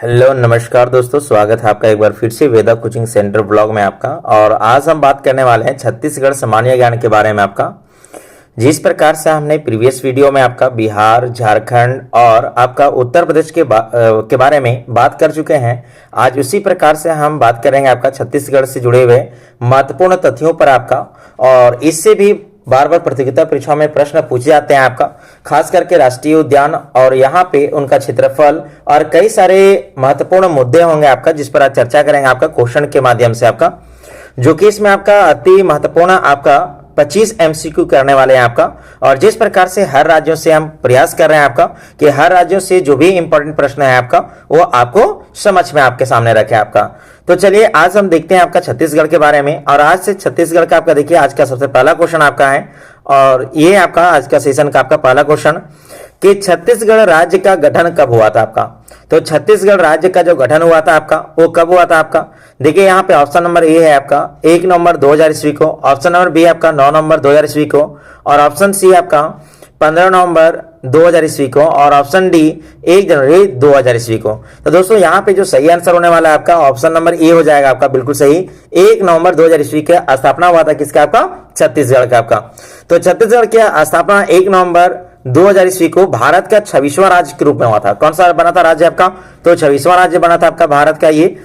Hello नमस्कार दोस्तों, स्वागत है आपका एक बार फिर से वेदा कोचिंग सेंटर ब्लॉग में आपका। और आज हम बात करने वाले हैं छत्तीसगढ़ सामान्य ज्ञान के बारे में आपका। जिस प्रकार से हमने प्रीवियस वीडियो में आपका बिहार, झारखंड और आपका उत्तर प्रदेश के बारे में बात कर चुके हैं, आज उसी प्रकार से हम बात करेंगे आपका छत्तीसगढ़ से जुड़े हुए महत्वपूर्ण तथ्यों पर आपका। और इससे भी बार बार प्रतियोगिता परीक्षाओं में प्रश्न पूछे जाते हैं आपका, खास करके राष्ट्रीय उद्यान और यहाँ पे उनका क्षेत्रफल और कई सारे महत्वपूर्ण मुद्दे होंगे आपका, जिस पर आज चर्चा करेंगे आपका क्वेश्चन के माध्यम से आपका, जो कि इसमें आपका अति महत्वपूर्ण आपका 25 एमसीक्यू करने वाले हैं आपका। और जिस प्रकार से हर राज्यों से हम प्रयास कर रहे हैं आपका कि हर राज्यों से जो भी इंपॉर्टेंट प्रश्न है आपका वो आपको समझ में आपके सामने रखे आपका। तो चलिए आज हम देखते हैं आपका छत्तीसगढ़ के बारे में। और आज से छत्तीसगढ़ का आपका देखिए आज का सबसे पहला क्वेश्चन आपका है, और ये आपका आज का सेशन का आपका पहला क्वेश्चन कि छत्तीसगढ़ राज्य का गठन कब हुआ था आपका। तो छत्तीसगढ़ राज्य का जो गठन हुआ था आपका वो कब हुआ था आपका। देखिए यहाँ पे ऑप्शन नंबर ए है आपका 1 नवंबर 2000 ईस्वी को, ऑप्शन नंबर बी आपका 9 नवंबर 2000 ईस्वी को, और ऑप्शन सी आपका 15 नवंबर 2000 ईस्वी को, और ऑप्शन डी 1 जनवरी 2000 ईस्वी को। तो दोस्तों यहाँ पे जो सही आंसर होने वाला है आपका ऑप्शन नंबर ए हो जाएगा आपका, बिल्कुल सही। 1 नवंबर 2000 ईस्वी की स्थापना हुआ था किसका आपका, छत्तीसगढ़ का आपका। तो छत्तीसगढ़ की स्थापना 1 नवंबर 2000 ईस्वी को भारत का 26वां राज्य के रूप में हुआ था। कौन सा बना था राज्य आपका, तो 26वां राज्य बना था आपका भारत का ये।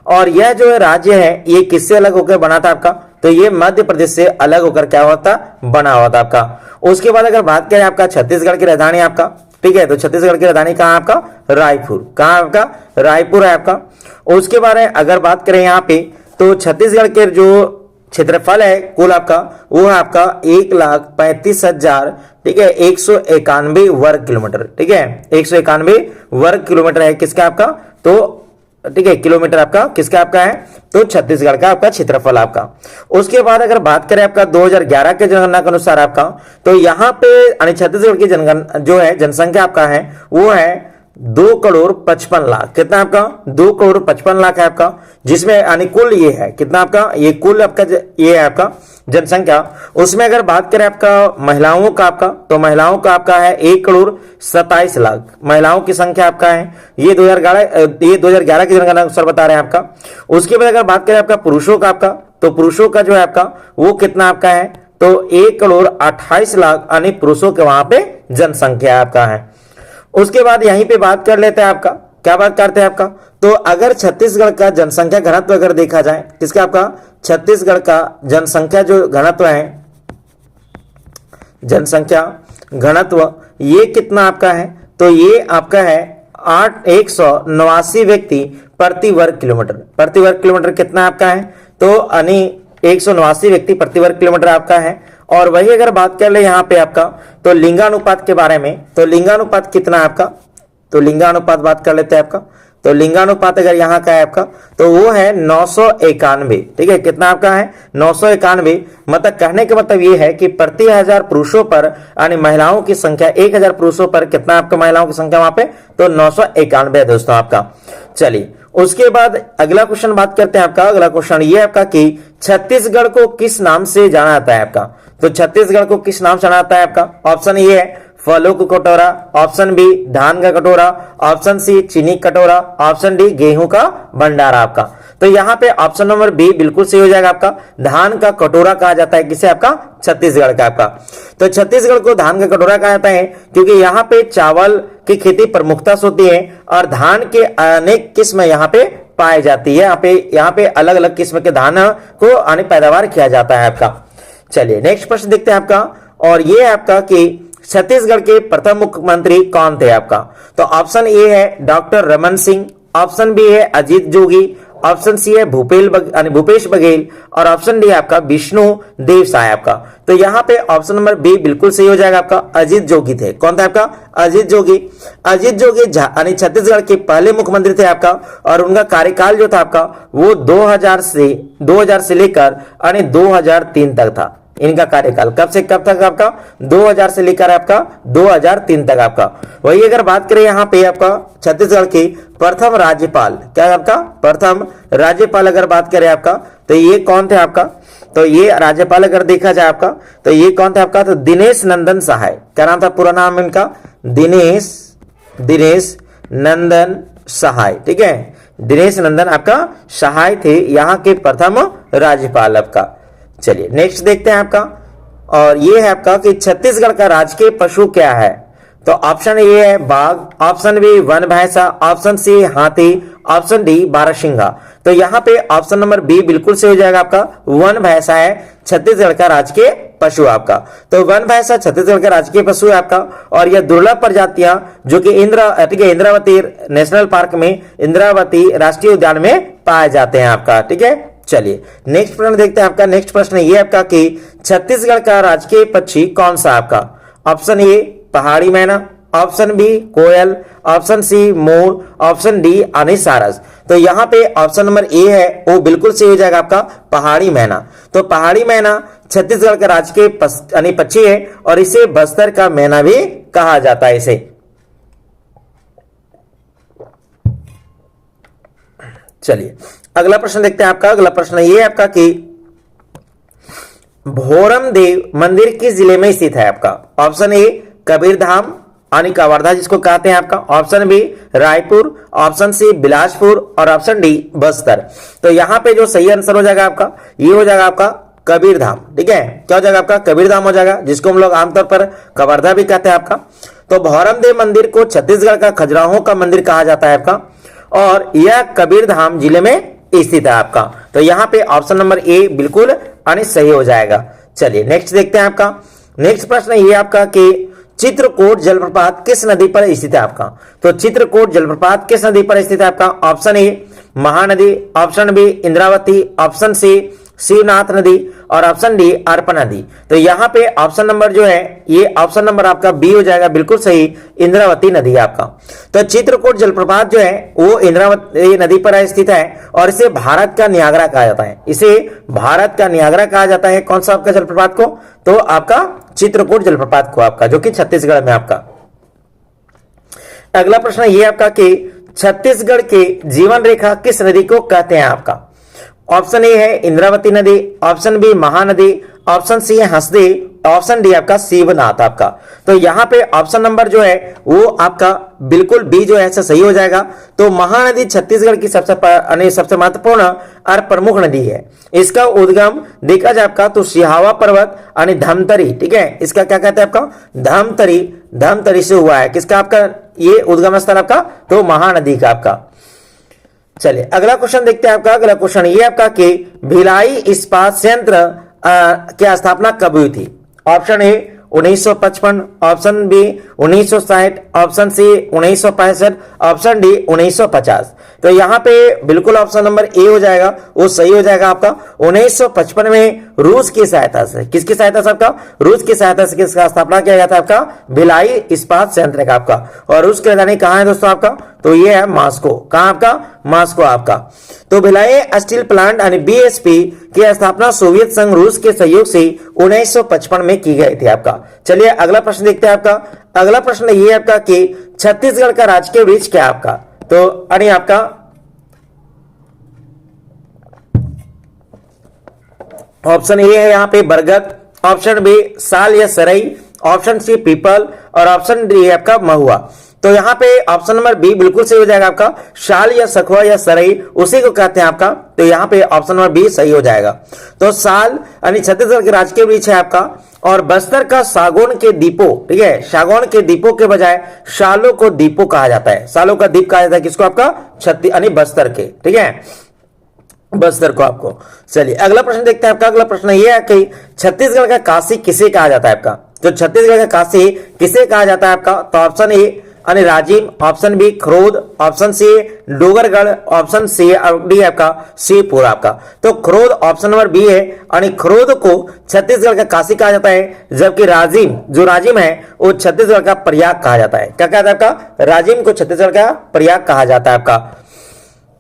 और यह जो राज्य है ये किससे अलग होकर बना था आपका, तो ये मध्य प्रदेश से अलग होकर क्या हुआ था, बना हुआ था आपका। उसके बाद अगर बात करें आपका छत्तीसगढ़ की राजधानी आपका, ठीक है, तो छत्तीसगढ़ की राजधानी कहाँ आपका, रायपुर। कहाँ आपका, रायपुर है आपका। उसके बारे में अगर बात करें यहाँ पे, तो छत्तीसगढ़ के जो क्षेत्रफल है कुल आपका वो है आपका 1,35,000, ठीक है, 191 वर्ग किलोमीटर, ठीक है, 191 वर्ग किलोमीटर है किसका आपका, तो ठीक है, किलोमीटर आपका किसका आपका है, तो छत्तीसगढ़ का आपका क्षेत्रफल आपका। उसके बाद अगर बात करें आपका 2011 के जनगणना के अनुसार आपका, तो यहाँ पे यानी छत्तीसगढ़ की जनगणना जो है जनसंख्या आपका है वो है 2,55,00,000। कितना आपका, 2,55,00,000 है आपका, जिसमें यानी कुल ये है कितना आपका, ये कुल आपका ये है आपका जनसंख्या। उसमें अगर बात करें आपका महिलाओं का आपका, तो महिलाओं का आपका है 1,27,00,000 महिलाओं की संख्या आपका है। ये 2011 की जनगणना अनुसार बता रहे हैं आपका। उसके बाद अगर बात करें आपका पुरुषों का आपका, तो पुरुषों का जो है आपका वो कितना आपका है, तो 1,28,00,000 यानी पुरुषों के वहां पे जनसंख्या आपका है। उसके बाद यहीं पे बात कर लेते हैं आपका, क्या बात करते हैं आपका, तो अगर छत्तीसगढ़ का जनसंख्या घनत्व अगर देखा जाए, किसका आपका, छत्तीसगढ़ का जनसंख्या जो घनत्व है, जनसंख्या घनत्व ये कितना आपका है, तो ये आपका है 189 व्यक्ति प्रति वर्ग किलोमीटर। प्रति वर्ग किलोमीटर कितना आपका है, तो यानी 189 व्यक्ति प्रति वर्ग किलोमीटर आपका है। और वही अगर बात कर ले यहाँ पे आपका, तो लिंगानुपात के बारे में, तो लिंगानुपात कितना है आपका, तो लिंगानुपात बात कर लेते हैं आपका। तो लिंगानुपात अगर यहाँ का है आपका, तो वो है 991, ठीक है, कितना आपका है, 991। मतलब कहने का मतलब ये है कि प्रति 1000 पुरुषों पर यानी महिलाओं की संख्या 1000 पुरुषों पर कितना आपका महिलाओं की संख्या वहां पे, तो 991 है दोस्तों आपका। चलिए उसके बाद अगला क्वेश्चन बात करते हैं आपका। अगला क्वेश्चन ये आपका कि छत्तीसगढ़ को किस नाम से जाना जाता है आपका, तो छत्तीसगढ़ को किस नाम से जाना जाता है आपका। ऑप्शन ये है फलों का कटोरा, ऑप्शन बी धान का कटोरा, ऑप्शन सी चीनी कटोरा, ऑप्शन डी गेहूं का भंडारा आपका। तो यहाँ पे ऑप्शन नंबर बी बिल्कुल सही हो जाएगा आपका, धान का कटोरा कहा जाता है किसे आपका, छत्तीसगढ़ का आपका। तो छत्तीसगढ़ को धान का कटोरा कहा जाता है क्योंकि यहाँ पे चावल की खेती प्रमुखता से होती है और धान के अनेक किस्म यहाँ पे पाई जाती है। यहाँ पे अलग अलग किस्म के धान को आने पैदावार किया जाता है आपका। चलिए नेक्स्ट प्रश्न देखते हैं आपका, और ये है आपका कि छत्तीसगढ़ के प्रथम मुख्यमंत्री कौन थे आपका। तो ऑप्शन ए है doctor Raman Singh, option B है अजीत जोगी, ऑप्शन सी है भूपेश बघेल, और ऑप्शन डी आपका विष्णु देव साय आपका। तो यहाँ पे ऑप्शन नंबर बी बिल्कुल सही हो जाएगा आपका, अजीत जोगी थे। कौन था आपका, अजीत जोगी। अजीत जोगी यानी छत्तीसगढ़ के पहले मुख्यमंत्री थे आपका, और उनका कार्यकाल जो था आपका वो 2000 से लेकर यानी 2003 तक था। इनका कार्यकाल कब से कब तक आपका, 2000 से लेकर आपका 2003 तक आपका। वही अगर बात करें यहाँ पे आपका छत्तीसगढ़ के प्रथम राज्यपाल, क्या है आपका, प्रथम राज्यपाल अगर बात करें आपका, तो ये कौन थे आपका, तो ये राज्यपाल अगर देखा जाए आपका, तो ये कौन थे आपका, तो दिनेश नंदन सहाय। क्या नाम था पूरा नाम इनका, दिनेश नंदन सहाय, ठीक है, दिनेश नंदन आपका सहाय थे यहाँ के प्रथम राज्यपाल आपका। चलिए नेक्स्ट देखते हैं आपका, और ये है आपका कि छत्तीसगढ़ का राजकीय पशु क्या है। तो ऑप्शन ए है बाघ, ऑप्शन बी वन भैंसा, ऑप्शन सी हाथी, ऑप्शन डी बारहसिंगा। तो यहाँ पे ऑप्शन नंबर बी बिल्कुल सही हो जाएगा आपका, वन भैंसा है छत्तीसगढ़ का राजकीय पशु आपका। तो वन भैंसा छत्तीसगढ़ का राजकीय पशु है आपका, और यह दुर्लभ प्रजातियां जो कि इंद्रावती नेशनल पार्क में, इंद्रावती राष्ट्रीय उद्यान में पाए जाते हैं आपका, ठीक है। चलिए नेक्स्ट प्रश्न देखते हैं आपका। नेक्स्ट प्रश्न ये आपका कि छत्तीसगढ़ का राजकीय पक्षी कौन सा आपका। ऑप्शन ए पहाड़ी मैना, ऑप्शन बी कोयल, ऑप्शन सी मोर, ऑप्शन डी अनिसारस। तो यहाँ पे ऑप्शन नंबर ए है वो बिल्कुल सही हो जाएगा आपका, पहाड़ी मैना। तो पहाड़ी मैना छत्तीसगढ़ का राजकीय पक्षी है, और इसे बस्तर का मैना भी कहा जाता है इसे। चलिए अगला प्रश्न देखते हैं आपका। अगला प्रश्न ये है आपका कि भोरम देव मंदिर किस जिले में स्थित है आपका। ऑप्शन ए कबीरधाम यानी कवर्धा जिसको कहते हैं आपका, option B Raipur, option C Bilaspur, और ऑप्शन डी बस्तर। तो यहाँ पे जो सही आंसर हो जाएगा आपका, ये हो जाएगा आपका कबीरधाम, ठीक है। क्या हो जाएगा आपका, कबीरधाम हो जाएगा, जिसको हम लोग आमतौर पर कवर्धा भी कहते हैं आपका। तो भोरम देव मंदिर को छत्तीसगढ़ का खजुराहो का मंदिर कहा जाता है आपका, और यह कबीरधाम जिले में स्थित है आपका। तो यहाँ पे ऑप्शन नंबर ए बिल्कुल यानी सही हो जाएगा। चलिए नेक्स्ट देखते हैं आपका। नेक्स्ट प्रश्न ये आपका कि चित्रकूट जलप्रपात किस नदी पर स्थित है आपका। तो चित्रकूट जलप्रपात किस नदी पर स्थित है आपका। Option A Mahanadi, option B Indravati, option C Shivnath नदी, और ऑप्शन डी अर्पण नदी। तो यहाँ पे ऑप्शन नंबर जो है ये ऑप्शन नंबर आपका बी हो जाएगा, बिल्कुल सही, इंद्रावती नदी आपका। तो चित्रकूट जलप्रपात जो है वो इंद्रावती नदी पर स्थित है, और इसे भारत का नियाग्रा कहा जाता है। इसे भारत का नियाग्रा कहा जाता है। कौन सा आपका जलप्रपात को, तो आपका चित्रकूट जलप्रपात को आपका, जो कि छत्तीसगढ़ में आपका। अगला प्रश्न ये आपका कि छत्तीसगढ़ के जीवन रेखा किस नदी को कहते हैं आपका। ऑप्शन ए है इंद्रावती नदी, option B Mahanadi, option C है हंसदी, ऑप्शन डी आपका शिवनाथ आपका। तो यहाँ पे ऑप्शन नंबर जो है वो आपका बिल्कुल बी जो है सही हो जाएगा। तो महानदी छत्तीसगढ़ की सबसे महत्वपूर्ण और प्रमुख नदी है। इसका उद्गम देखा जाए आपका तो सिहावा पर्वत यानी धमतरी, ठीक है, इसका क्या कहते हैं आपका, धमतरी से हुआ है। किसका आपका ये उद्गम स्थल आपका, तो महानदी का आपका। चलिए अगला क्वेश्चन देखते हैं आपका। अगला क्वेश्चन ये आपका कि भिलाई इस्पात संयंत्र की स्थापना कब हुई थी। Option A 1955, option B 1960, option C 1965, option D 1950। तो यहाँ पे बिल्कुल ऑप्शन नंबर ए हो जाएगा, वो सही हो जाएगा आपका। 1955 में रूस की सहायता से, किसकी सहायता से आपका, रूस की सहायता से किसका स्थापना किया गया था आपका, भिलाई इस्पात संयंत्र का आपका। और रूस की राजधानी कहाँ है दोस्तों आपका, तो ये है मॉस्को। कहाँ आपका, मॉस्को आपका। तो भिलाई स्टील प्लांट यानी बीएसपी की स्थापना सोवियत संघ रूस के सहयोग से 1955 में की गई थी आपका। चलिए अगला प्रश्न देखते हैं आपका। अगला प्रश्न ये आपका कि छत्तीसगढ़ का राजकीय वृक्ष क्या है आपका। तो अरे आपका ऑप्शन ए है यहाँ पे बरगद, ऑप्शन बी साल या सरई, ऑप्शन सी पीपल, और ऑप्शन डी आपका महुआ। तो यहाँ पे ऑप्शन नंबर बी बिल्कुल सही हो जाएगा आपका, शाल या सखुआ या सरई उसी को कहते हैं आपका। तो यहाँ पे ऑप्शन नंबर बी सही हो जाएगा। तो साल यानी छत्तीसगढ़ के राजकीय वृक्ष है आपका, और बस्तर का सागौन के दीपो, ठीक है, सागौन के दीपो के बजाय शालों को दीपो कहा जाता है। सालों का दीप कहा जाता है किसको आपका, यानी बस्तर के, ठीक है, बस्तर को आपको। चलिए अगला प्रश्न देखते हैं आपका। अगला प्रश्न ये है कि छत्तीसगढ़ का काशी किसे कहा जाता है आपका। तो छत्तीसगढ़ का काशी किसे कहा जाता है आपका। तो ऑप्शन ए यानी Rajim, option B Kharod, option C Dongargarh, option C D आपका शिवपुर आपका। तो खरोद ऑप्शन नंबर बी है, यानी खरोद को छत्तीसगढ़ का काशी कहा जाता है, जबकि राजिम जो राजिम है वो छत्तीसगढ़ का प्रयाग कहा जाता है। क्या कहता है आपका, राजिम को छत्तीसगढ़ का प्रयाग कहा जाता है आपका।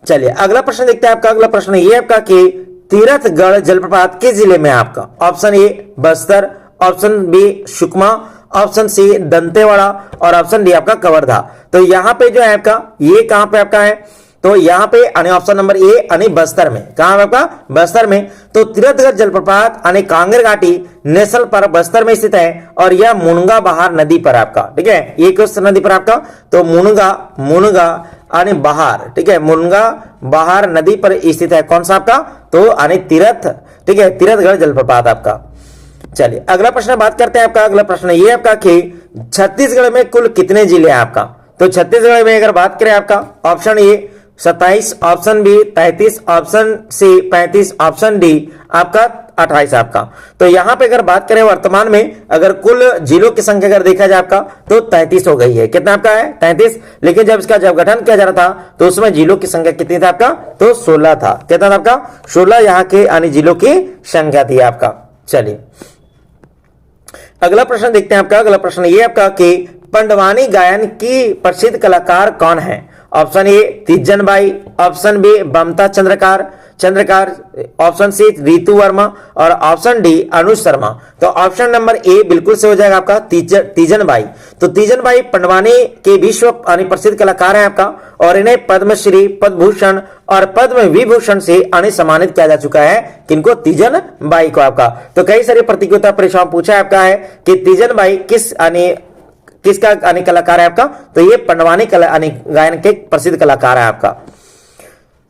चलिए अगला प्रश्न देखते हैं आपका। अगला प्रश्न ये आपका कि तीरथगढ़ जलप्रपात किस जिले में है आपका। Option A Bastar, option B Sukma, option C Dantewada, और ऑप्शन डी आपका कवर्धा। तो यहाँ पे जो है आपका ये कहां पे आपका है, तो यहाँ पे यानी ऑप्शन नंबर ए यानी बस्तर में। कहां है आपका, बस्तर में। तो तीरथगढ़ जलप्रपात यानी कांगेर घाटी नेशनल पार्क बस्तर में स्थित है, और यह मुनगा बहार नदी पर आपका, ठीक है, ये किस नदी पर आपका, तो मुनगा यानी बहार, ठीक है, मुनगा बहार नदी पर स्थित है। कौन सा आपका? तो यानी तीरथ, ठीक है, तीरथगढ़ जलप्रपात आपका। चलिए अगला प्रश्न बात करते हैं आपका। अगला प्रश्न ये आपका कि छत्तीसगढ़ में कुल कितने जिले हैं आपका? तो छत्तीसगढ़ में अगर बात करें आपका, option A 27, option B 33, option C 35, option D आपका 28 आपका। तो यहां पे अगर बात करें वर्तमान में अगर कुल जिलों की संख्या अगर देखा जाए आपका तो 33 हो गई है। कितना आपका है? 33। लेकिन जब इसका जब गठन किया जा रहा था तो उसमें जिलों की संख्या कितनी था आपका? तो 16 था। कितना था आपका? 16 यहाँ के यानी जिलों की संख्या थी आपका। चलिए अगला प्रश्न देखते हैं आपका। अगला प्रश्न ये आपका कि पंडवानी गायन की प्रसिद्ध कलाकार कौन है? Option A Teejan Bai, option B Bamta Chandrakar, option C Ritu Verma और ऑप्शन डी अनुज शर्मा। तो ऑप्शन नंबर ए बिल्कुल से हो जाएगा आपका तीजन बाई। तो तीजन बाई पंडवानी के विश्व प्रसिद्ध कलाकार हैं आपका और इन्हें पद्मश्री, पद्मभूषण और पद्म विभूषण से सम्मानित किया जा चुका है। किनको? तीजन बाई को आपका। तो कई सारी प्रतियोगिता परीक्षाओं पूछा आपका है कि तीजन बाई किसका कलाकार है आपका? तो ये पंडवानी गायन के प्रसिद्ध कलाकार है आपका।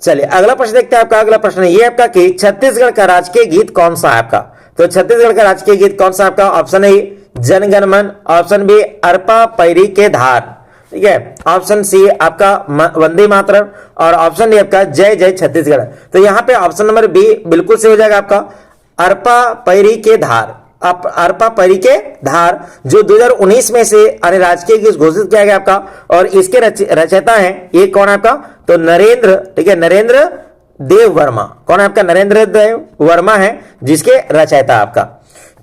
चलिए अगला प्रश्न देखते हैं आपका। अगला प्रश्न ये आपका कि छत्तीसगढ़ का राजकीय गीत कौन सा है आपका? तो छत्तीसगढ़ का राजकीय गीत कौन सा आपका? ऑप्शन ए जन गण मन, ऑप्शन बी अरपा पैरी के धार, ठीक है, ऑप्शन सी आपका वंदे मातरम और ऑप्शन डी आपका जय जय छत्तीसगढ़। तो यहाँ पे ऑप्शन नंबर बी बिल्कुल से हो जाएगा आपका अरपा पैरी के धार। अरपा परी के धार जो 2019 में से राजकीय गीत घोषित किया गया आपका और इसके रचयिता हैं ये कौन है आपका? तो नरेंद्र, ठीक है, नरेंद्र देव वर्मा। कौन है आपका? नरेंद्र देव वर्मा है जिसके रचयिता आपका।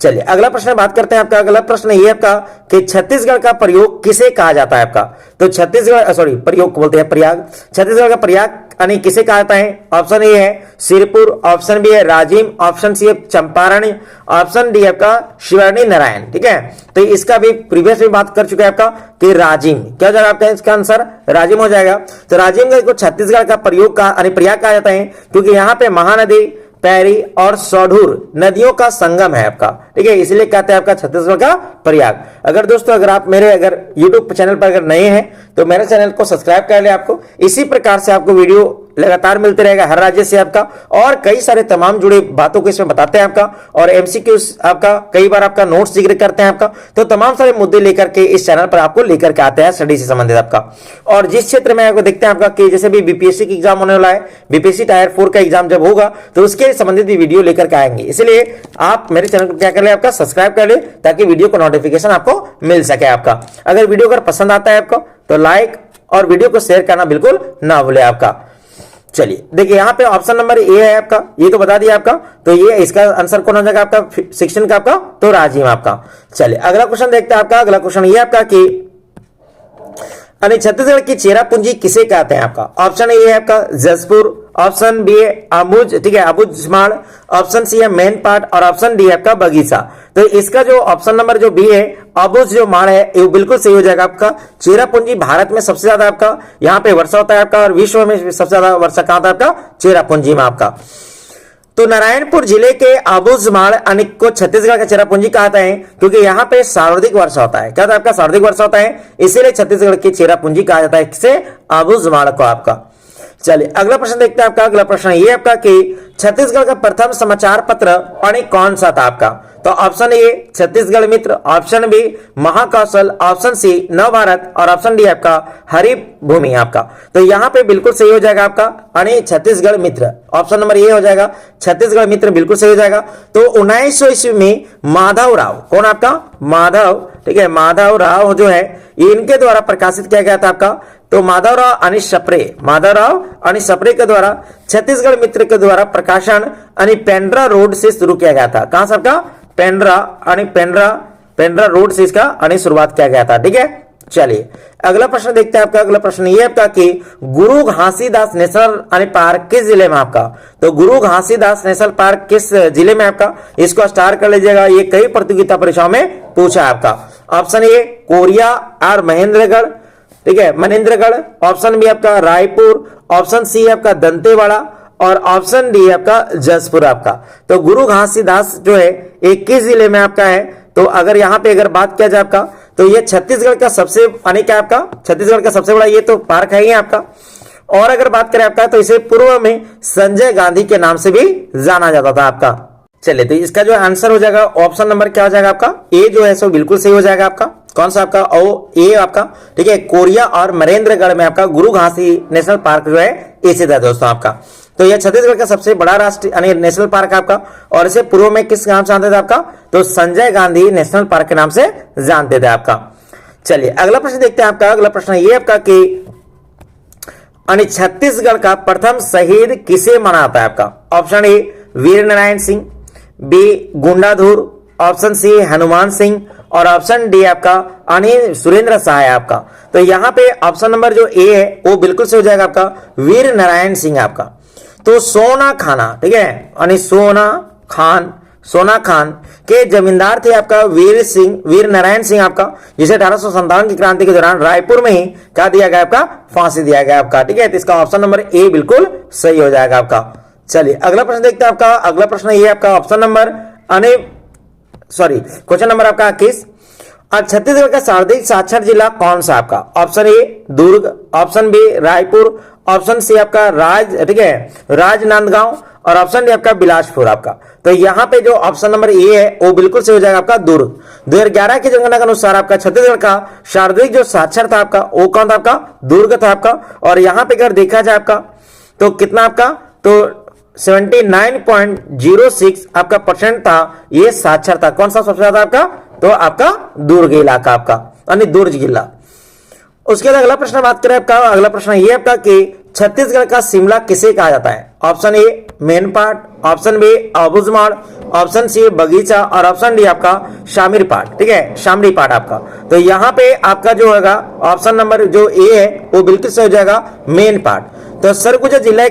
चलिए अगला प्रश्न बात करते हैं आपका। अगला प्रश्न ये आपका कि छत्तीसगढ़ का प्रयोग किसे कहा जाता है आपका? तो छत्तीसगढ़ प्रयोग बोलते हैं प्रयाग। छत्तीसगढ़ का प्रयाग यानी किसे कहा जाता है? ऑप्शन ए है सिरपुर, ऑप्शन बी है राजिम, ऑप्शन सी है चंपारण, ऑप्शन डी आपका शिवरनी नारायण, ठीक है। तो इसका भी प्रीवियस में बात कर चुके हैं आपका कि राजिम। क्या हो जाएगा आपका इसका आंसर? राजिम हो जाएगा। तो राजिम को छत्तीसगढ़ का प्रयोग का प्रयाग कहा जाता है क्योंकि यहाँ पे महानदी, पैरी और सौढूर नदियों का संगम है आपका, ठीक है, इसलिए कहते हैं आपका छत्तीसगढ़ का प्रयाग। अगर दोस्तों आप मेरे YouTube चैनल पर अगर नए हैं तो मेरे चैनल को सब्सक्राइब कर ले। आपको इसी प्रकार से आपको वीडियो लगातार मिलते रहेगा हर राज्य से आपका और कई सारे तमाम जुड़े बातों को इसमें बताते हैं आपका और MCQ आपका कई बार आपका नोट्स जिक्र करते हैं आपका। तो तमाम सारे मुद्दे लेकर के इस चैनल पर आपको लेकर के आते हैं स्टडी से संबंधित आपका। और जिस क्षेत्र में आपको देखते हैं आपका कि जैसे भी BPSC की एग्जाम होने वाला है, BPSC टायर 4 का एग्जाम जब होगा तो उसके संबंधित भी वीडियो लेकर के आएंगे। इसलिए आप मेरे चैनल को क्या कर ले आपका सब्सक्राइब कर ले ताकि वीडियो को नोटिफिकेशन आपको मिल सके आपका। अगर वीडियो अगर पसंद आता है आपको तो लाइक और वीडियो को शेयर करना बिल्कुल ना भूले आपका। चलिए देखिए यहाँ पे ऑप्शन नंबर ए है आपका, ये तो बता दिया आपका। तो ये इसका आंसर कौन हो जाएगा आपका 16 का आपका? तो राजिम आपका। चलिए अगला क्वेश्चन देखते हैं आपका। अगला क्वेश्चन ये आपका कि छत्तीसगढ़ की चेरापूंजी किसे कहते हैं आपका? ऑप्शन ए है आपका जसपुर, ऑप्शन बी है अबुझ, ठीक है, अबुझमाड़, ऑप्शन सी है मेनपाट और ऑप्शन डी है आपका बगीचा। तो इसका जो ऑप्शन नंबर जो बी है अबुझ जो माड़ है ये बिल्कुल सही हो जाएगा आपका। चेरापूंजी भारत में सबसे ज्यादा आपका यहाँ पे वर्षा होता है आपका और विश्व में सबसे ज्यादा वर्षा कहाँ होता है आपका? चेरापूंजी में आपका। तो नारायणपुर जिले के अबुझमाड़ को छत्तीसगढ़ का चेरापूंजी कहते हैं क्योंकि यहाँ पे सर्वाधिक वर्षा होता है। क्या होता है आपका? सर्वाधिक वर्षा होता है, इसीलिए छत्तीसगढ़ की चेरापूंजी कहा जाता है किसे? अबुझमाड़ को आपका। चलिए अगला प्रश्न देखते हैं आपका। अगला प्रश्न ये आपका कि छत्तीसगढ़ का प्रथम समाचार पत्र कौन सा था आपका? तो option A Chhattisgarh Mitra, option B Mahakoshal, option C Nav Bharat और ऑप्शन डी आपका हरि भूमि आपका। तो यहाँ पे बिल्कुल सही हो जाएगा आपका Chhattisgarh Mitra. Option number A हो जाएगा छत्तीसगढ़ मित्र, बिल्कुल सही हो जाएगा। तो 1900 ईस्वी में माधव राव, कौन आपका? माधव, ठीक है, माधव राव जो है इनके द्वारा प्रकाशित किया गया था आपका। तो माधवराव अनिश सप्रे के द्वारा छत्तीसगढ़ मित्र के द्वारा प्रकाशन पेंड्रा रोड से शुरू किया गया था। कहां से आपका? पेंड्रा रोड से इसका शुरुआत किया गया था, ठीक है। चलिए अगला प्रश्न देखते हैं आपका। अगला प्रश्न ये आपका कि गुरु घासीदास नेशनल पार्क किस जिले में आपका? तो गुरु घासीदास नेशनल पार्क किस जिले में आपका? इसको स्टार कर लीजिएगा, ये कई प्रतियोगिता परीक्षाओं में पूछा है आपका। ऑप्शन ए कोरिया और महेंद्रगढ़, ठीक है, मनेन्द्रगढ़, ऑप्शन बी आपका रायपुर, ऑप्शन सी आपका दंतेवाड़ा और ऑप्शन डी आपका जसपुर आपका। तो गुरु घासीदास जो है एक किस जिले में आपका है? तो अगर यहाँ पे अगर बात किया जाए आपका तो ये छत्तीसगढ़ का सबसे यानी क्या आपका छत्तीसगढ़ का सबसे बड़ा ये तो पार्क है ही आपका। और अगर बात करें आपका तो इसे पूर्व में संजय गांधी के नाम से भी जाना जाता था आपका। चलिए तो इसका जो आंसर हो जाएगा ऑप्शन नंबर क्या हो जाएगा आपका ए जो है सो बिल्कुल सही हो जाएगा आपका। कौन सा आपका ओ ए आपका, ठीक है। कोरिया और मरेंद्रगढ़ में आपका गुरु घासी नेशनल पार्क जो है स्थित है दोस्तों आपका। तो यह छत्तीसगढ़ का सबसे बड़ा राष्ट्रीय यानी नेशनल पार्क आपका, और इसे पूर्व में किस नाम से जानते थे आपका, तो संजय गांधी नेशनल पार्क के नाम से जानते थे आपका। चलिए अगला प्रश्न देखते हैं आपका। अगला प्रश्न ये आपका कि छत्तीसगढ़ का प्रथम शहीद किसे माना जाता है आपका। Option A Veer Narayan Singh, B Gundadhur, option C Hanuman Singh, और ऑप्शन डी आपका सुरेंद्र शाह है आपका। तो यहाँ पे ऑप्शन नंबर जो ए है वो बिल्कुल से हो जाएगा आपका वीर नारायण सिंह आपका। तो सोना खाना, ठीक है, यानी सोना खान के जमींदार थे आपका वीर नारायण सिंह आपका, जिसे 1857 की क्रांति के दौरान रायपुर में ही क्या दिया गया आपका, फांसी दिया गया आपका, ठीक है। तो इसका ऑप्शन नंबर ए बिल्कुल सही हो जाएगा आपका। चलिए अगला प्रश्न देखते हैं आपका। अगला प्रश्न ये आपका ऑप्शन नंबर क्वेश्चन नंबर आपका 21। छत्तीसगढ़ का सर्वाधिक साक्षर जिला कौन सा आपका। Option A Durg, option B Raipur, option C आपका ठीक है राजनांदगांव, और ऑप्शन डी आपका बिलासपुर आपका। तो यहाँ पे जो ऑप्शन नंबर ए है वो बिल्कुल से हो जाएगा आपका दुर्ग। 2011 की जनगणना के अनुसार आपका छत्तीसगढ़ का सर्वाधिक जो साक्षर था आपका वो कौन था आपका, दुर्ग था आपका। और यहाँ पे अगर देखा जाए आपका तो कितना आपका, तो 79.06 आपका परसेंट था ये साक्षर था। कौन सा सबसे ज्यादा आपका, तो आपका दुर्ग इलाका आपका, यानी दुर्ग जिला। उसके बाद अगला प्रश्न बात करें आपका। अगला प्रश्न ये आपका कि छत्तीसगढ़ का शिमला किसे कहा जाता है। Option A Mainpat, option B Abujhmarh, option C Bagicha, और ऑप्शन डी आपका शामीरपाट, ठीक है शामरीपाट आपका। तो यहाँ पे आपका जो होगा ऑप्शन नंबर जो ए है वो बिल्कुल से हो जाएगा मेनपाट। तो सरगुजा जिला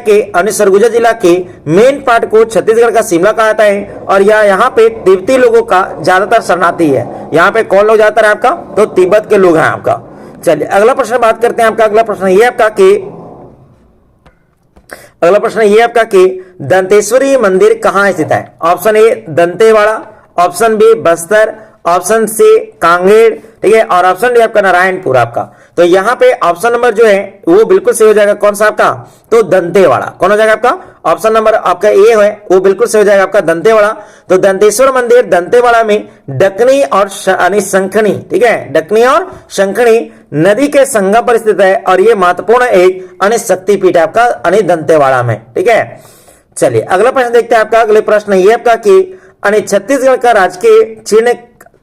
के मेन पार्ट को छत्तीसगढ़ का शिमला कहा जाता है। और यहाँ पे तिब्बती लोगों का ज्यादातर शरणार्थी है। यहाँ पे कौन लोग ज्यादातर है आपका, तो तिब्बत के लोग हैं आपका। चलिए अगला प्रश्न बात करते हैं आपका। अगला प्रश्न ये आपका कि दंतेश्वरी मंदिर कहाँ स्थित है। Option A Dantewada, option B Bastar, option C Kanger, ठीक है, और ऑप्शन डी आपका नारायणपुर आपका। तो यहाँ पे ऑप्शन नंबर जो है वो बिल्कुल सही हो जाएगा। कौन सा आपका, तो दंतेवाड़ा। कौन हो जाएगा आपका, ऑप्शन नंबर आपका ए है वो बिल्कुल सही हो जाएगा आपका दंतेवाड़ा। तो दंतेश्वर मंदिर दंतेवाड़ा में डकनी और शंखनी, ठीक है, डकनी और शंखनी नदी के संगम पर स्थित है। और ये महत्वपूर्ण एक शक्तिपीठ है आपका दंतेवाड़ा में, ठीक है। चलिए अगला प्रश्न देखते हैं आपका। अगले प्रश्न ये आपका कि छत्तीसगढ़ का राजकीय चिन्ह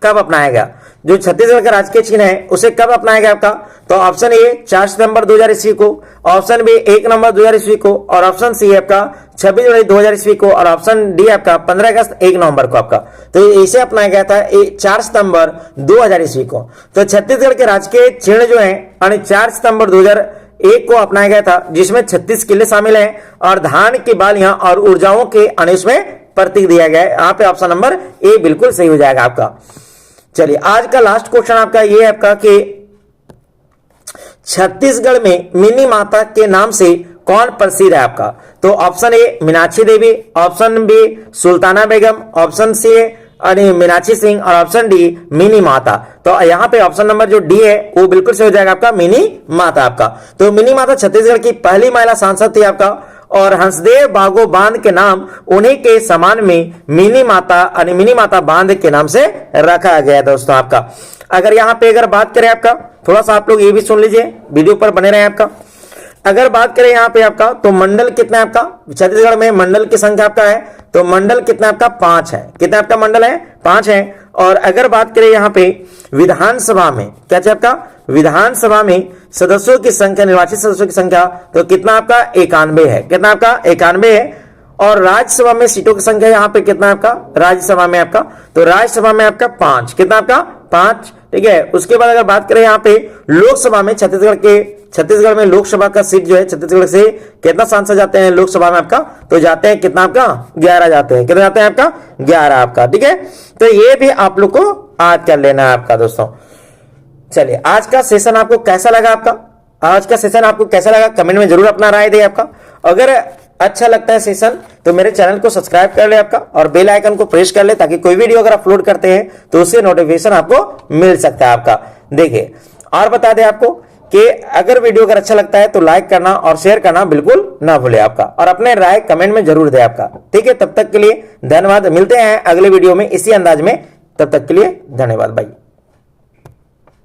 कब अपनाया गया। जो छत्तीसगढ़ का राजकीय चिन्ह है उसे कब अपनाया गया आपका, तो ऑप्शन ए 4 सितंबर 2000 ईस्वी को, ऑप्शन बी 1 नवंबर 2000 ईस्वी को, और ऑप्शन सी आपका 26 जुलाई 2000 ईस्वी को, और ऑप्शन डी आपका 15 अगस्त 1 नवंबर को आपका। तो इसे अपनाया गया था 4 सितंबर 2000 ईस्वी को। तो छत्तीसगढ़ के राजकीय चिन्ह जो है 4 सितंबर 2001 को अपनाया गया था, जिसमें 36 किले शामिल हैं और धान की बालियां और ऊर्जाओं के उसमें प्रतीक दिया गया है। यहाँ पे ऑप्शन नंबर ए बिल्कुल सही हो जाएगा आपका। चलिए आज का लास्ट क्वेश्चन आपका ये है आपका कि छत्तीसगढ़ में मिनी माता के नाम से कौन प्रसिद्ध है आपका। तो option A Meenakshi Devi, option B Sultana Begum, option C Meenakshi Singh, और ऑप्शन डी मिनी माता। तो यहाँ पे ऑप्शन नंबर जो डी है वो बिल्कुल से हो जाएगा आपका मिनी माता आपका। तो मिनी माता छत्तीसगढ़ की पहली महिला सांसद थी आपका, और हंसदेव बागो बांध के नाम उन्हीं के समान में मिनी माता बांध के नाम से रखा गया दोस्तों आपका। अगर यहाँ पे अगर बात करें आपका, थोड़ा सा आप लोग ये भी सुन लीजिए, वीडियो पर बने रहे आपका। अगर बात करें यहाँ पे आपका तो मंडल कितना है आपका, छत्तीसगढ़ में मंडल की संख्या आपका है, तो मंडल कितना आपका 5 है। कितना आपका मंडल है 5 है। और अगर बात करें यहाँ पे विधानसभा में क्या है आपका, विधानसभा में सदस्यों की संख्या, निर्वाचित सदस्यों की संख्या तो कितना आपका 91 है। कितना आपका 91 है। और राज्यसभा में सीटों की संख्या यहाँ पे कितना आपका, राज्यसभा में आपका, तो राज्यसभा में आपका 5। कितना आपका 5, ठीक है। उसके बाद अगर बात करें यहाँ पे लोकसभा में, छत्तीसगढ़ में लोकसभा का सीट जो है, छत्तीसगढ़ से कितना सांसद जाते हैं लोकसभा में आपका, तो जाते हैं कितना आपका 11 जाते हैं। कितना जाते हैं आपका 11 आपका, ठीक है। तो ये भी आप लोग को याद कर लेना है आपका दोस्तों। चलिए आज का सेशन आपको कैसा लगा, कमेंट में जरूर अपना राय दे आपका। अगर अच्छा लगता है सेशन तो मेरे चैनल को सब्सक्राइब कर ले आपका, और बेल आइकन को प्रेस कर ले ताकि कोई वीडियो अगर अपलोड करते हैं तो उससे नोटिफिकेशन आपको मिल सकता है आपका। देखिए और बता दें आपको कि अगर वीडियो अगर अच्छा लगता है तो लाइक करना और शेयर करना बिल्कुल ना भूले आपका, और अपने राय कमेंट में जरूर दे आपका। ठीक है, तब तक के लिए धन्यवाद। मिलते हैं अगले वीडियो में इसी अंदाज में, तब तक के लिए धन्यवाद भाई।